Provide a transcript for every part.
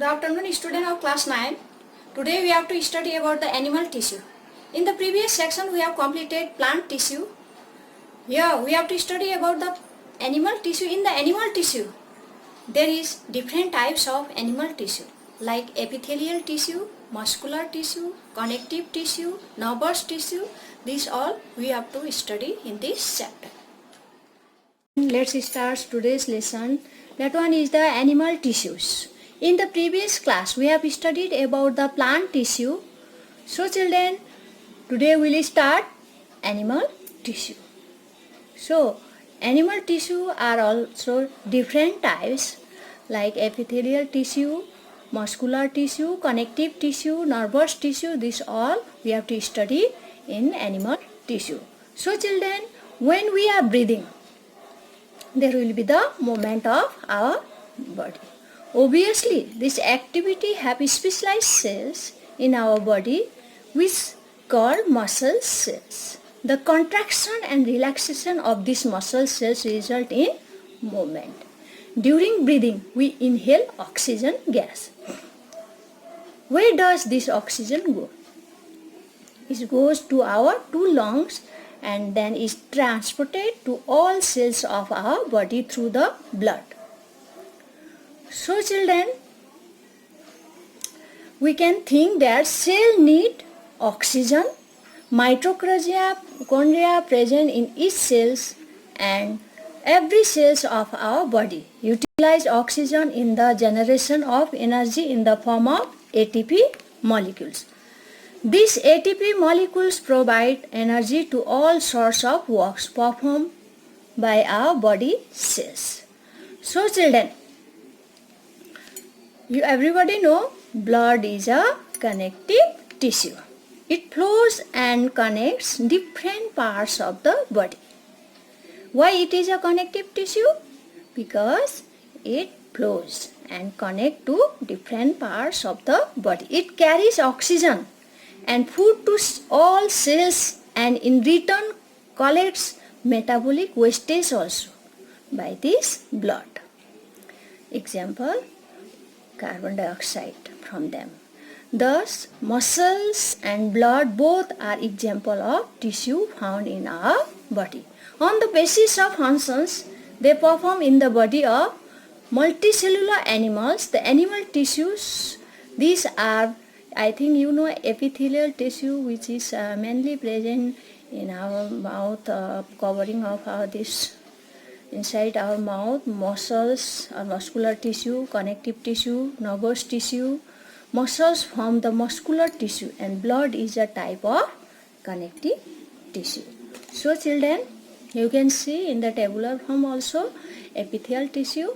Good afternoon, student of class 9. Today we have to study about the animal tissue. In the previous section we have completed plant tissue. Here we have to study about the animal tissue. In the animal tissue, there is different types of animal tissue like epithelial tissue, muscular tissue, connective tissue, nervous tissue. These all we have to study in this chapter. Let's start today's lesson. That one is the animal tissues. In the previous class we have studied about the plant tissue. So children, today we will start animal tissue. So animal tissue are also different types like epithelial tissue, muscular tissue, connective tissue, nervous tissue. This all we have to study in animal tissue. So children, when we are breathing, there will be the movement of our body. Obviously, this activity have specialized cells in our body which called muscle cells. The contraction and relaxation of these muscle cells result in movement. During breathing, we inhale oxygen gas. Where does this oxygen go? It goes to our two lungs and then is transported to all cells of our body through the blood. So children, we can think that cell need oxygen, mitochondria present in each cells, and every cells of our body utilize oxygen in the generation of energy in the form of ATP molecules. These ATP molecules provide energy to all sorts of works performed by our body cells. So children, everybody know blood is a connective tissue. It flows and connects different parts of the body. Why it is a connective tissue? Because it flows and connects to different parts of the body. It carries oxygen and food to all cells and in return collects metabolic wastage also by this blood. Example, carbon dioxide from them. Thus, muscles and blood both are example of tissue found in our body. On the basis of functions they perform in the body of multicellular animals, the animal tissues, these are, I think you know, epithelial tissue, which is mainly present in our mouth, covering of this inside our mouth, muscles, muscular tissue, connective tissue, nervous tissue. Muscles form the muscular tissue and blood is a type of connective tissue. So children, you can see in the tabular form also epithelial tissue,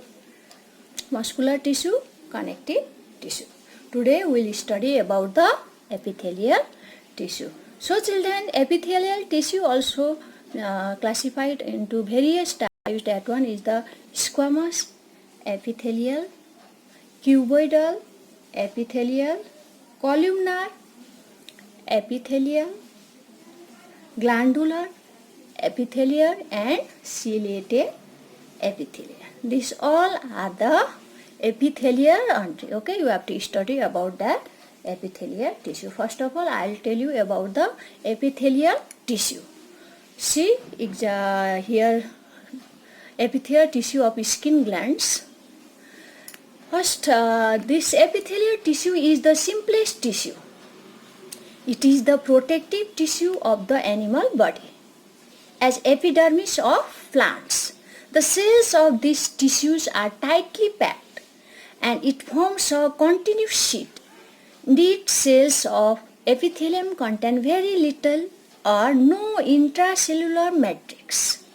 muscular tissue, connective tissue. Today we will study about the epithelial tissue. So children, epithelial tissue also classified into various types. That one is the squamous epithelial, cuboidal epithelial, columnar epithelial, glandular epithelial, and ciliated epithelial. These all are the epithelial. Okay, you have to study about that epithelial tissue. First of all, I will tell you about the epithelial tissue. See here, epithelial tissue of skin glands. First, this epithelial tissue is the simplest tissue. It is the protective tissue of the animal body. As epidermis of plants, the cells of these tissues are tightly packed and it forms a continuous sheet. These cells of epithelium contain very little or no intracellular matrix.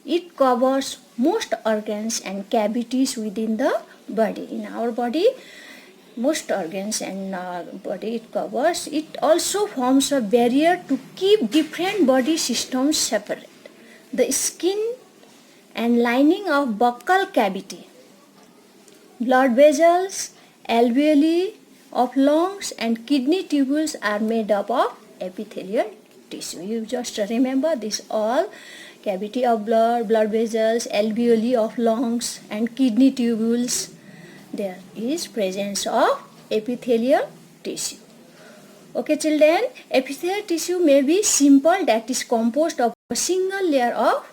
It covers most organs and cavities within the body. In our body, most organs and body it covers. It also forms a barrier to keep different body systems separate. The skin and lining of buccal cavity, blood vessels, alveoli of lungs and kidney tubules are made up of epithelial tissue. You just remember this all: cavity of blood, blood vessels, alveoli of lungs and kidney tubules there is presence of epithelial tissue. Okay children, epithelial tissue may be simple, that is composed of a single layer of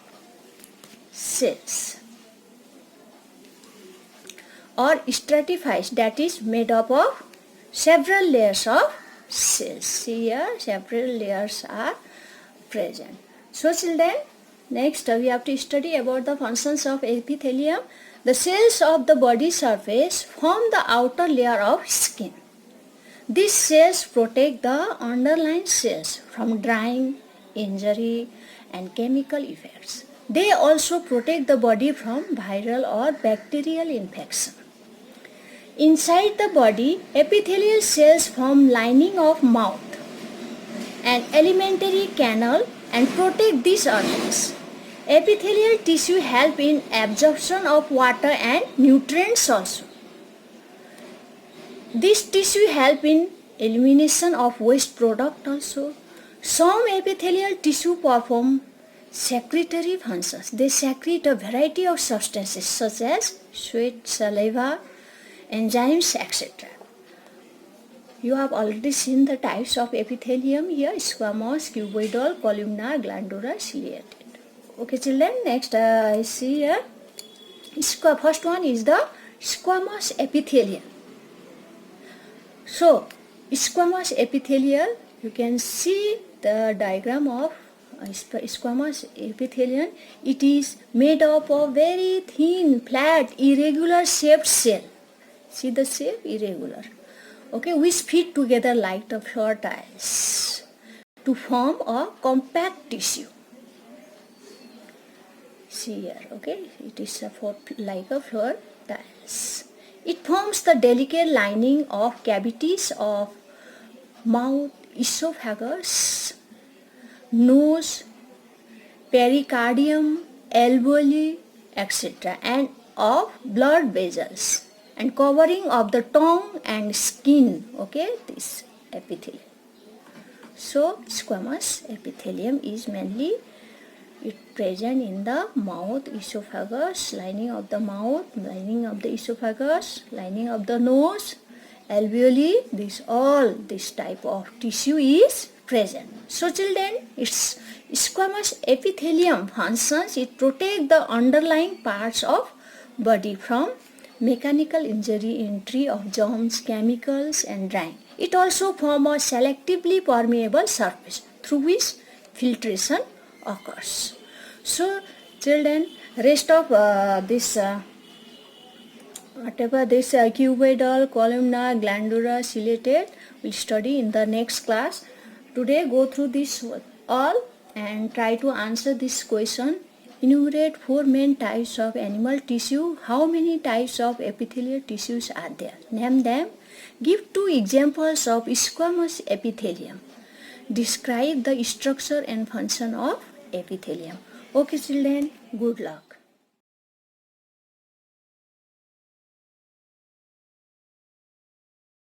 cells, or stratified, that is made up of several layers of cells. See here, several layers are present. So children, next we have to study about the functions of epithelium. The cells of the body surface form the outer layer of skin. These cells protect the underlying cells from drying, injury and chemical effects. They also protect the body from viral or bacterial infection. Inside the body, epithelial cells form lining of mouth and alimentary canal and protect these organs. Epithelial tissue help in absorption of water and nutrients also. This tissue help in elimination of waste product also. Some epithelial tissue perform secretory functions. They secrete a variety of substances such as sweat, saliva, enzymes, etc. You have already seen the types of epithelium here: squamous, cuboidal, columnar, glandular, ciliated. Okay children, next I see here. First one is the squamous epithelium. So, squamous epithelium, you can see the diagram of squamous epithelium. It is made up of very thin, flat, irregular shaped cell. See the shape? Irregular. Okay, which fit together like the floor tiles to form a compact tissue. See here, okay, it is like a floor tiles. It forms the delicate lining of cavities of mouth, esophagus, nose, pericardium, alveoli, etc. and of blood vessels and covering of the tongue and skin. Okay, this epithelium. So squamous epithelium is mainly present in the mouth, esophagus, lining of the mouth, lining of the esophagus, lining of the nose, alveoli. This type of tissue is present. So children, its squamous epithelium functions, it protects the underlying parts of body from mechanical injury, entry of germs, chemicals and drying. It also forms a selectively permeable surface through which filtration occurs. So children, rest of cuboidal, columnar, glandular, ciliated we'll study in the next class. Today go through this all and try to answer this question. Enumerate 4 main types of animal tissue. How many types of epithelial tissues are there? Name them. Give 2 examples of squamous epithelium. Describe the structure and function of epithelium. Okay children, good luck.